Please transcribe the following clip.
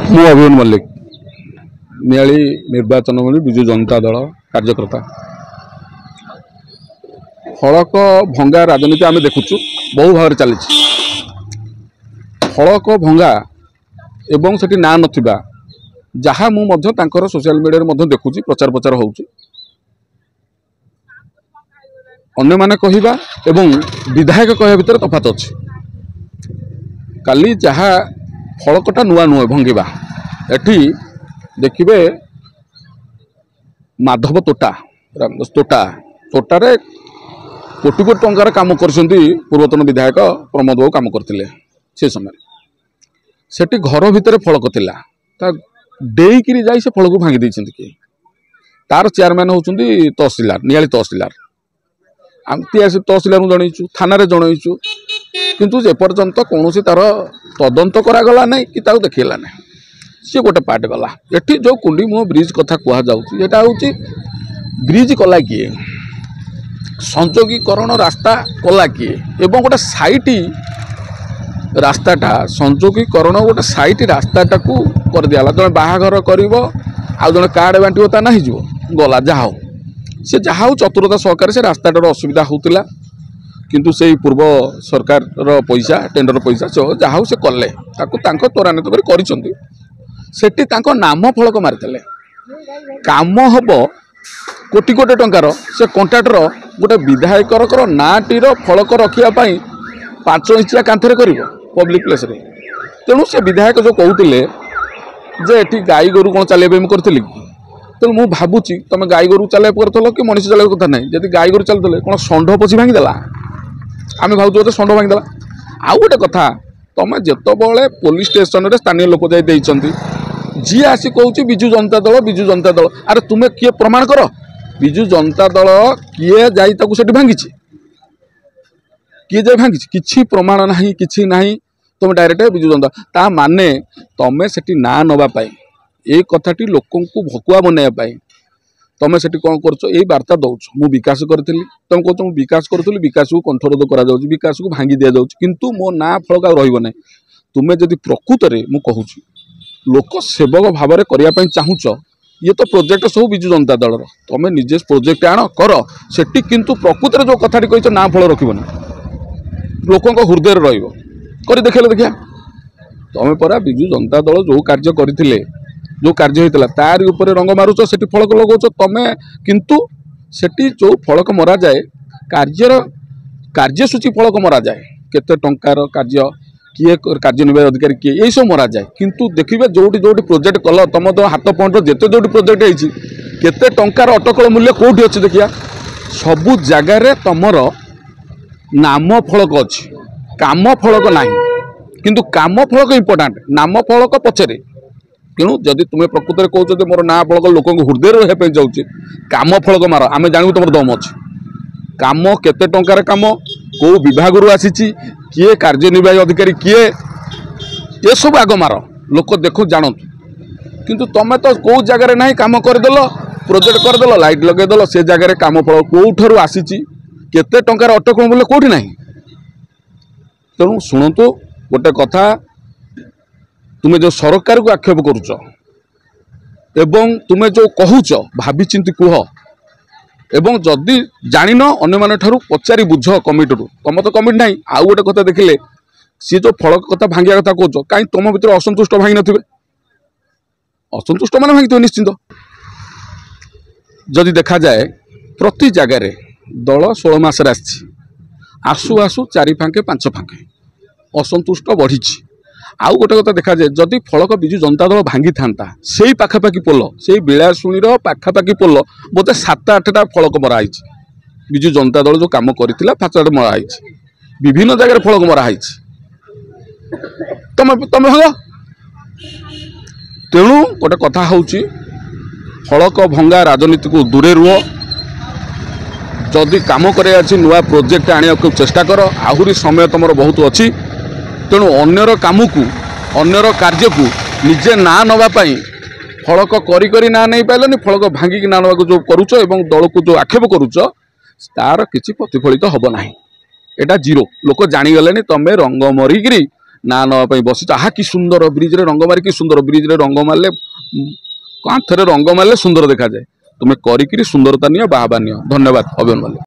मु अभिमन मल्लिक नियाली निर्वाचन मंडली विजु जनता दल कार्यकर्ता। फलक भंगा राजनीति आम देखुचु बहु भाव चली फलक भंगा एवं सेठी ना नथिबा जहाँ मुझे सोशल मीडिया देखुची प्रचार प्रचार होउची अन्य माने कहिबा एवं विधायक कहया भितर तफात अछि। काली जहाँ फलकटा नुआ नुआ भंगिबा एठी देखिबे माधव तोटा तोटा तोटारे कोटी कोटी टंकार काम करछंती पूर्वतन विधायक प्रमोद बाबू काम करथिले से समय सेठी घर भितर फलक थिला ता डेईकिरी जाई से फलक भांगी दैछंती कि तार चेयरमैन होउछंती तहसीलदार नियाली तहसीलदार आमती आसी तहसीलदार जनईचु थाना रे जनईचु किंतु जे पर्यंत कौन तार तदंत करागला नहीं कि देखला नहीं सी गोटे पार्ट गला एटी जो कुंडी मुह ब्रिज कथा कह जाटा हूँ ब्रिज कला किए संजोगीकरण रास्ता कला किए एवं गोटे साइट रास्ताटा संजोगीकरण गोटे साइट रास्ताटा को कर दिया जड़े बाहाघर कर जड़े कार्ड बांटो ता नहीं गला जहा हो से जहा हो चतुरता सहकार से रास्ताटार असुविधा होता किंतु से पूर्व सरकार पैसा टेंडर पैसा जहा से कले त्वरान्वित कर नाम फलक मारी काम हम कोटी कोटी टंकार से कंट्राक्टर गोटे विधायकर नाटीर फलक रखापी 5 इंचिया कांथरे कर पब्लिक प्लेस रे तेणु से विधायक जो कहते जे एटी गाई गोरु कौन चलैबे मैं करी तेणु मुझे भावुची तुम गाई गोरु चल कर कि मनीष चल कथा ना जब गाई गोरु चलते कौन षंढ पशी भांगीदेला आम भावुँ षंढ भांगीदेला आउ गोटे कथा तुम जिते पुलिस स्टेशन में स्थानीय लोक जाइए जी आसी कहूँ विजु जनता दल अरे तुम्हें किए प्रमाण कर विजु जनता दल किए जाई भांगी किए जाए भांगी किसी प्रमाण ना कि ना तुम डायरेक्ट विजु जनता ता माने तुम्हें से ना नापी ये कथाटी लोक भकुआ बनवाई तुम से कौन कर बार्ता दौच मु विकास करी तुम कह विकास करी विकास को कंठरोध कर विकास को भांगी दि जाऊँ किंतु मो ना फलक रही तुम्हें जदि प्रकृत में मु कहूँ लोक सेवक भाव में करने चाहूच ये तो प्रोजेक्ट सब विजु जनता दल तुम निजे प्रोजेक्ट आण कर सेठी किंतु प्रकृत में जो कथाटी कही ना फल रखनी लोक हृदय रही देखिए देखिया तुम परा विजु जनता दल जो कार्य करते जो कार्य होता तार ऊपर रंग मारुच से फलक लगाऊच तुम किंतु सेठी जो फलक मरा जाए कार्यसूची फलक मरा जाए केते टंकार कार्य किए कार्यनिर्वाही अधिकारी किए यही सब मरा जाए किंतु देखिए जोटी जोटी प्रोजेक्ट कल तुम तो हाथ पॉइंट जिते जोटी प्रोजेक्ट होती केते टंकार अटकल मूल्य कौटी अच्छे देखिया सबू जगार तुमर नाम फलक अच्छी काम फलक ना किंतु काम फलक इम्पोर्टाट नाम फलक पछरे तेणु जदि तुम्हें प्रकृत में कौच मोर ना फलक लोक हृदय रही जाऊँगी काम फलक मार आम जानू तुम दम अच्छे काम केते टंकार काम कौ विभाग आसी किए कार्यनिर्वाही अधिकारी किए ये सब आग मार लोक देखो जानतु किंतु तुम तो कौ जगार ना कम करदेल प्रोजेक्ट करदेल लाइट लगेदेल से जगह काम फल कौठू आसी केते टंकार अटकल बोले कौटी ना तेणु शुणु गोटे कथा तुम्हें जो सरकार को आक्षेप करुच एवं तुम्हें जो कहूच भावी चिंती कह एवं जदि जान अन्य मान पचारि बुझ कमिटी तुम तो कमिटी ना आउ गोटे कथा देखिले सी जो फलक कथा भांगिया कथा कौच कहीं तुम भर असंतुष्ट भांगी नथिबे असंतुष्ट मान भांगी निश्चिंत जदि देखा जाए प्रति जगार दल 16 मासरे आसु आसु 4 फांके 5 फांके असंतुष्ट बढ़ी आउ गोटे कथा देखा जाए जदि फलक विजु जनता दल भांगी था से पाखापाखि पोल से बिलाशुणीर पाखापाखि पोल बोधे 7-8टा फलक मराई विजु जनता दल जो कम करता 5टा मराई विभिन्न जगह फलक मराई तुम तुम भांग तेणु गोटे कथा हूँ फलक भंगा राजनीति को दूरे रुह जदि कम कर नुआ प्रोजेक्ट आने को चेष्टा कर आहरी समय तुम बहुत अच्छी तेणु अन्यर काम को अन्यर कार्य को निजे ना नापी फलक करी ना नहीं पाइलनि फलक भांगिक ना नाक जो करुच एवं दल को जो आक्षेप करुच तार किसी प्रतिफलित हम ना एटा जीरो लोक जाणीगले तुम रंग मरिकी ना नापी बस आहा कि सुंदर ब्रिज रंग मारे कि सुंदर ब्रिज रंग मारे कांथरे रंग मारे सुंदर देखा जाए तुम्हें करी सुंदरता नियो बाहबा नियो। धन्यवाद अभियान वाले।